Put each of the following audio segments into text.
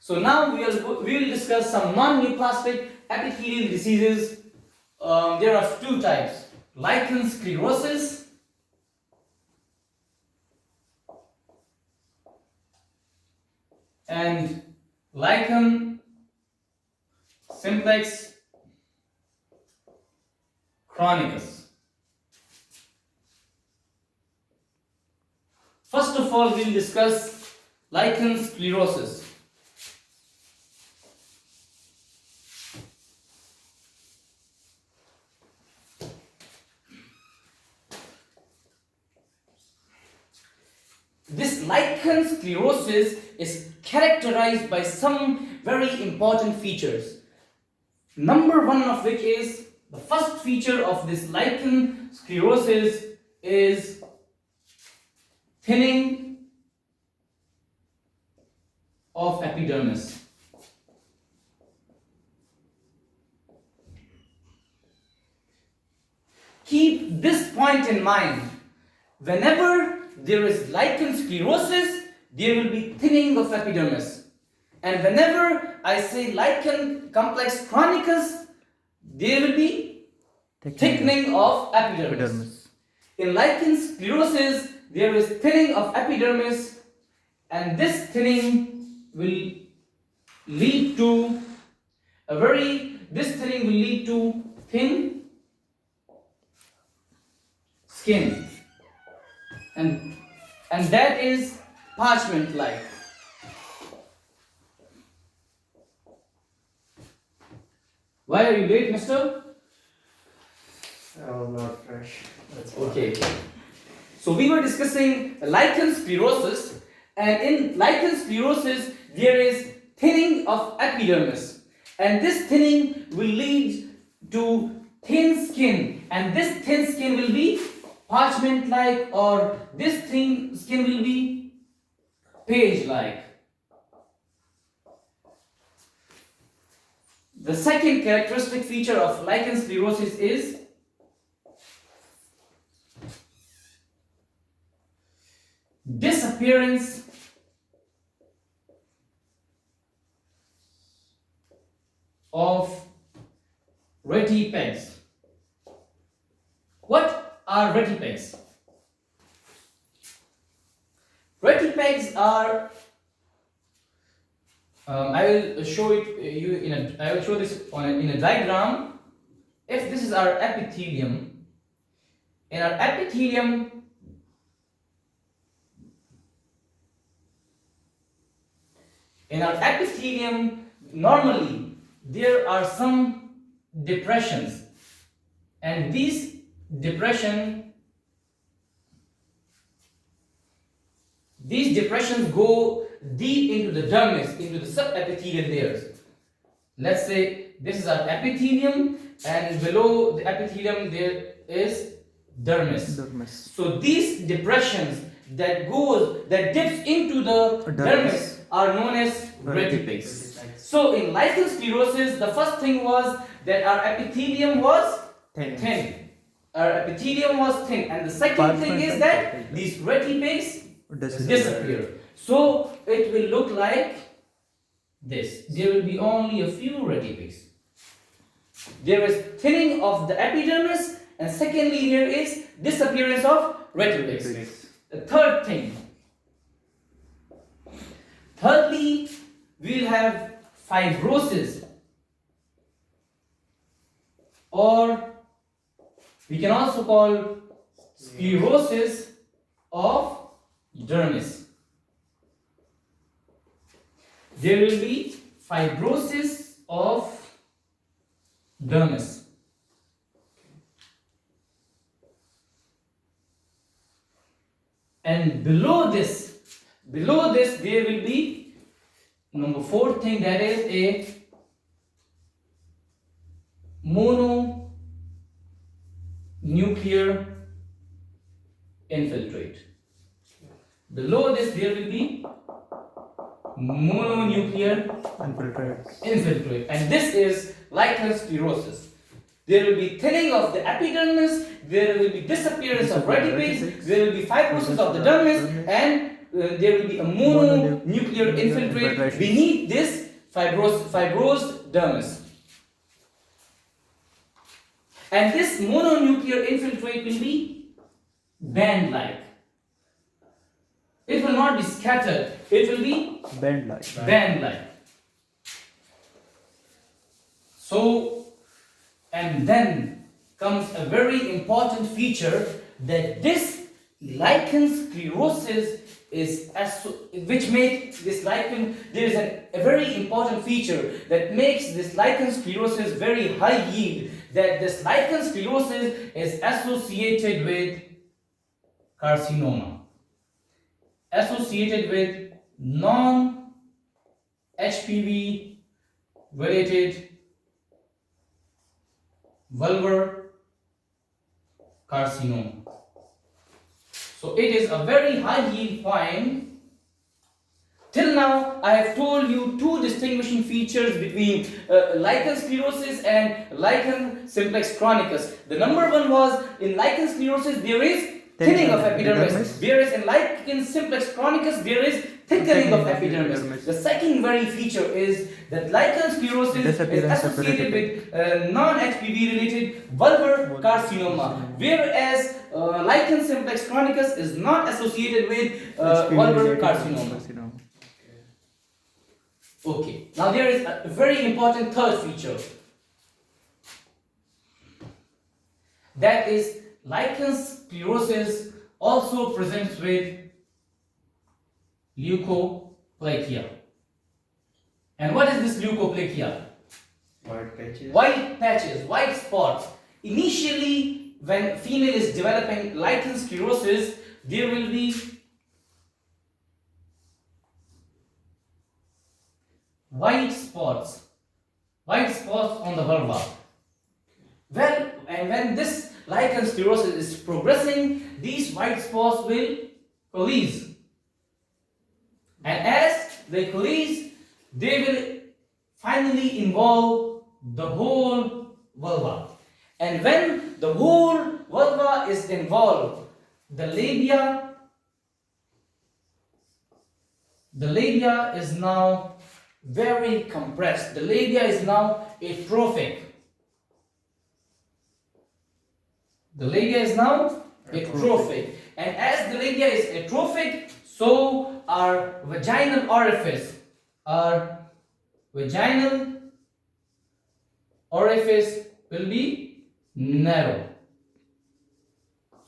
So now we will discuss some non-neoplastic epithelial diseases. There are two types: lichen sclerosis and lichen simplex chronicus. First of all, we'll discuss lichen sclerosis. This lichen sclerosis is characterized by some very important features. Number one of which is, the first feature of this lichen sclerosis is thinning of epidermis. Keep this point in mind. Whenever there is lichen sclerosis, there will be thinning of epidermis. And whenever I say lichen complex chronicus, there will be thickening of epidermis. In lichen sclerosis, there is thinning of epidermis, and this thinning will lead to thin skin, and that is parchment like. Why are you late, mister? I was not fresh. That's why. Okay. So we were discussing lichen sclerosis, and in lichen sclerosis there is thinning of epidermis, and this thinning will lead to thin skin, and this thin skin will be parchment like, or this thin skin will be page like. The second characteristic feature of lichen sclerosis is disappearance of retipegs. What are retipegs? Retipegs are, I will show it you in a. I will show this in a diagram. If this is our epithelium, in our epithelium, normally there are some depressions, and these depressions go deep into the dermis, into the subepithelial layers. Let's say this is our epithelium, and below the epithelium there is dermis. So these depressions that dips into the dermis are known as retipegs. So in lichen sclerosis, the first thing was that our epithelium was thin. Our epithelium was thin, and the second thing is that these retipegs disappear. So it will look like this. There will be only a few retipegs. There is thinning of the epidermis, and secondly there is disappearance of retipegs. The third thing. Thirdly, we will have fibrosis, or we can also call sclerosis of dermis. There will be fibrosis of dermis. And below this there will be number fourth thing, that is a mononuclear infiltrate. Below this there will be mononuclear infiltrate, and this is lichen sclerosis. There will be thinning of the epidermis, there will be disappearance of retipegs, there will be fibrosis of the dermis, and there will be a mononuclear infiltrate beneath this fibrosed dermis. And this mononuclear infiltrate will be band-like. It will not be scattered, it will be band-like. So, and then comes a very important feature, that this lichen sclerosis is which makes this lichen, there is a very important feature that makes this lichen sclerosis very high yield, that this lichen sclerosis is associated with carcinoma, associated with non-HPV related vulvar carcinoma. So it is a very high yield point. Till now, I have told you two distinguishing features between lichen sclerosis and lichen simplex chronicus. The number one was, in lichen sclerosis there is thinning of epidermis, whereas in lichen simplex chronicus there is thickening of epidermis. The second very feature is that lichen sclerosis is associated with non-HPV related vulvar carcinoma, whereas lichen simplex chronicus is not associated with vulvar carcinoma. Okay, now there is a very important third feature, that is lichen sclerosis also presents with leukoplakia. And what is this leukoplakia? White patches. White patches, white spots. Initially, when female is developing lichen sclerosis, there will be white spots on the vulva. Well, and when this lichen sclerosis is progressing, these white spots will coalesce. And as they coalesce, they will finally involve the whole vulva. And when the whole vulva is involved, the labia is now very compressed. The labia is now atrophic. The labia is now atrophic. And as the labia is atrophic, so our vaginal orifice will be narrow.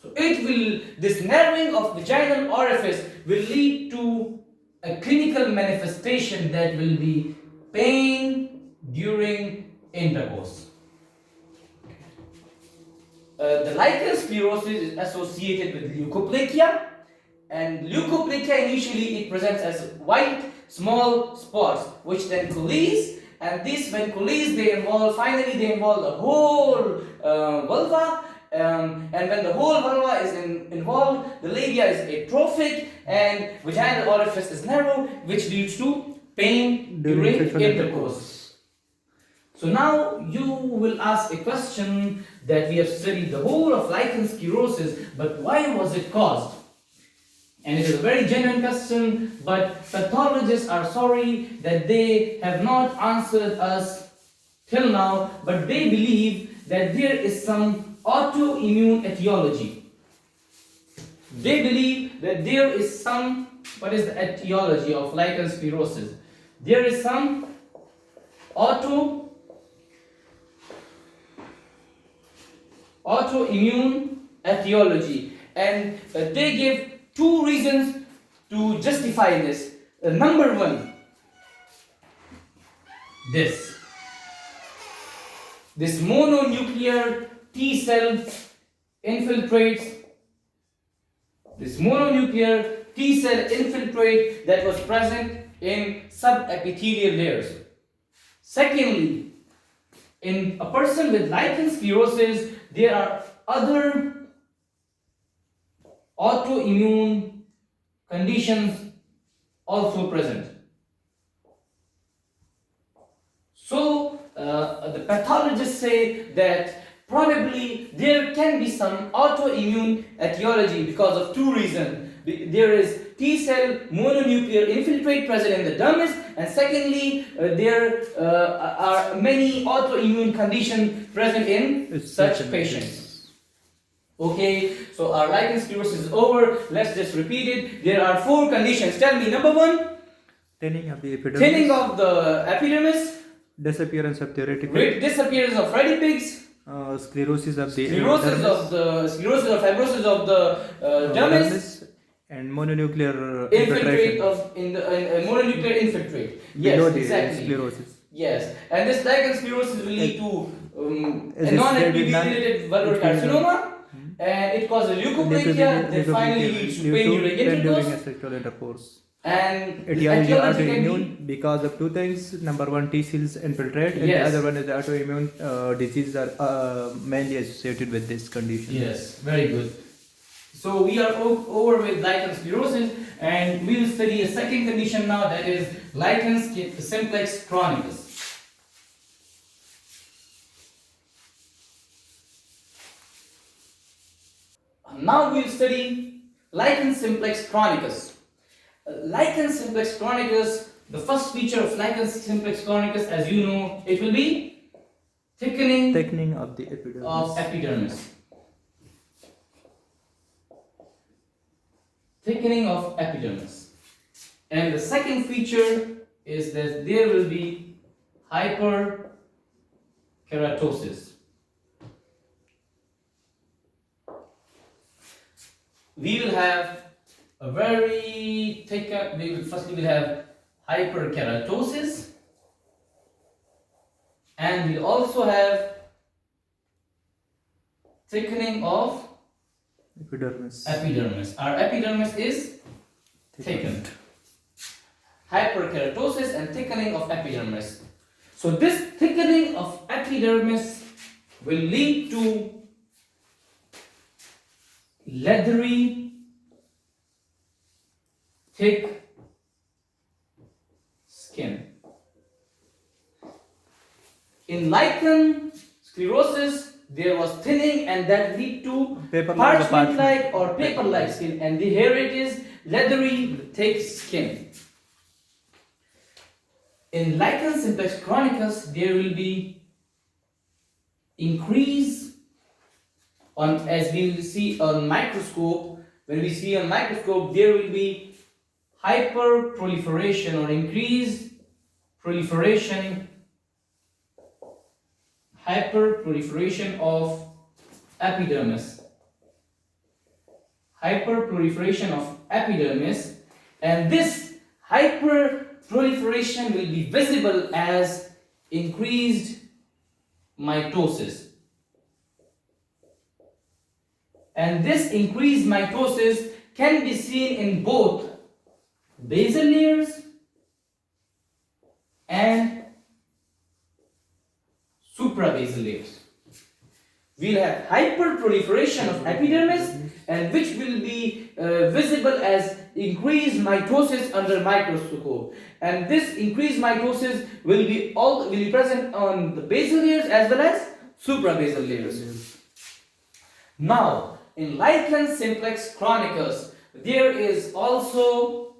So this narrowing of vaginal orifice will lead to a clinical manifestation that will be pain during intercourse. The lichen sclerosis is associated with leukoplakia, and leukoplakia initially it presents as white small spots which then coalesce, and this when coalesce they involve the whole vulva, and when the whole vulva is involved, the labia is atrophic and vaginal orifice is narrow, which leads to pain during intercourse. So now you will ask a question that we have studied the whole of lichen sclerosis, but why was it caused? And it is a very genuine question, but pathologists are sorry that they have not answered us till now, but they believe that there is some autoimmune etiology. They believe that there is some, what is the etiology of lichen sclerosis? There is some autoimmune etiology, and they give two reasons to justify this. Number one, this mononuclear T cell infiltrates, that was present in subepithelial layers. Secondly, in a person with lichen sclerosis, there are other autoimmune conditions also present. So the pathologists say that probably there can be some autoimmune etiology because of two reasons. There is T cell mononuclear infiltrate present in the dermis, and secondly, there are many autoimmune conditions present in such patients. Okay, so our lichen sclerosis is over. Let's just repeat it. There are 4 conditions. Tell me, number 1, Thinning of the epidermis. thinning of the epidermis, Disappearance of the reticle. disappearance of retipex, Sclerosis of the sclerosis or fibrosis of the dermis, and mononuclear infiltrate mononuclear infiltrate. Yes, below the exactly. sclerosis. Yes, and this lichen sclerosis will lead to Is a it non-epithelial vulvar carcinoma, and it causes leukoplakia that finally leads to pain during intercourse. sexual intercourse. And Etiology etiology can autoimmune because of 2 things. Number 1, T cells infiltrate, and Yes. the other one is the autoimmune diseases are mainly associated with this condition. Yes, very good. So we are over with lichen sclerosis, and we will study a second condition now, that is lichen simplex chronicus. Now we will study lichen simplex chronicus. Lichen simplex chronicus, the first feature of lichen simplex chronicus, as you know, it will be thickening of the epidermis. of epidermis. Thickening of epidermis. And the second feature is that there will be hyperkeratosis. We will have a very thick, we will have hyperkeratosis, and we'll also have thickening of Epidermis. Our epidermis is thickened. Hyperkeratosis and thickening of epidermis. So this thickening of epidermis will lead to leathery, thick skin. In lichen sclerosis, there was thinning, and that lead to parchment-like or paper-like skin, and here it is leathery, thick skin. In lichen simplex chronicus, there will be increase on, as we will see on microscope. When we see on microscope, there will be hyperproliferation or increased proliferation, hyperproliferation of epidermis. Hyperproliferation of epidermis, and this hyperproliferation will be visible as increased mitosis. And this increased mitosis can be seen in both basal layers and suprabasal layers. We'll have hyperproliferation of epidermis, and which will be visible as increased mitosis under microscope. And this increased mitosis will be present on the basal layers as well as suprabasal layers. Now, in lichen simplex chronicus, there is also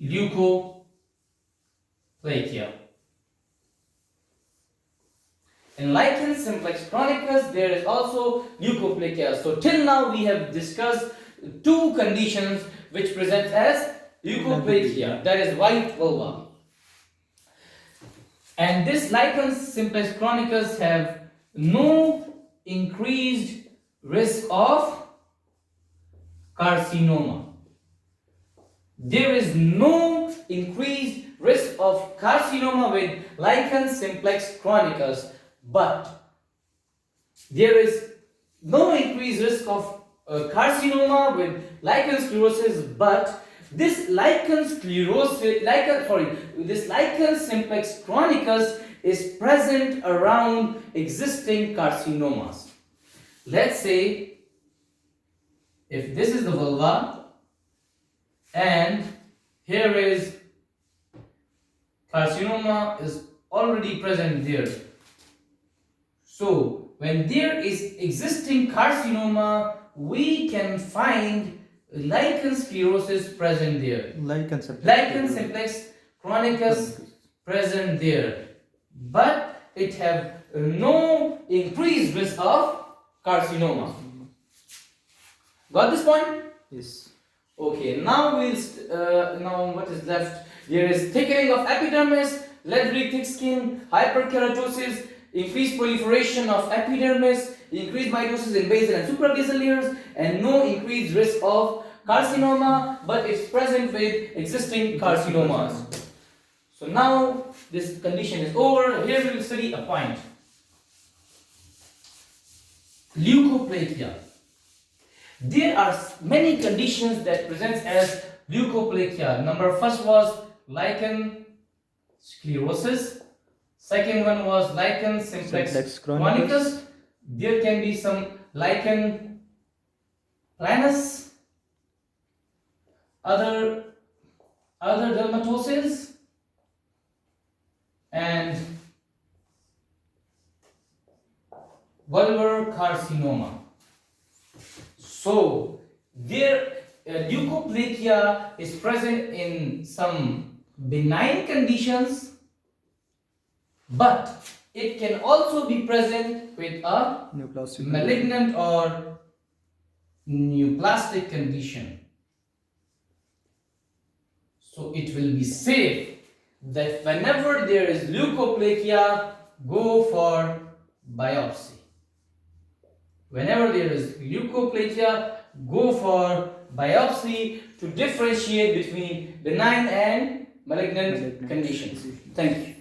leukoplakia. In lichen simplex chronicus, there is also leukoplakia. So till now we have discussed 2 conditions which present as leukoplakia, that is white vulva. And this lichen simplex chronicus have no increased risk of carcinoma. There is no increased risk of carcinoma with lichen simplex chronicus, but there is no increased risk of carcinoma with lichen sclerosis, but this lichen simplex chronicus is present around existing carcinomas. Let's say if this is the vulva and here is carcinoma is already present there. So when there is existing carcinoma, we can find lichen sclerosis present there. Lichen simplex. Lichen simplex chronicus present there, but it have no increased risk of carcinoma. Got this point? Yes. Okay, now now what is left? There is thickening of epidermis, leathery thick skin, hyperkeratosis, increased proliferation of epidermis, increased mitosis in basal and suprabasal layers, and no increased risk of carcinoma, but it's present with existing carcinomas. So now this condition is over. Here we will study a point. Leukoplakia. There are many conditions that presents as leukoplakia. Number first was lichen sclerosis. Second one was lichen simplex chronicus. There can be some lichen planus, other dermatoses, and vulvar carcinoma. So there leukoplakia is present in some benign conditions, but it can also be present with a malignant or neoplastic condition. So it will be safe that whenever there is leukoplakia, go for biopsy. Whenever there is leukoplakia, go for biopsy to differentiate between benign and malignant conditions. Thank you.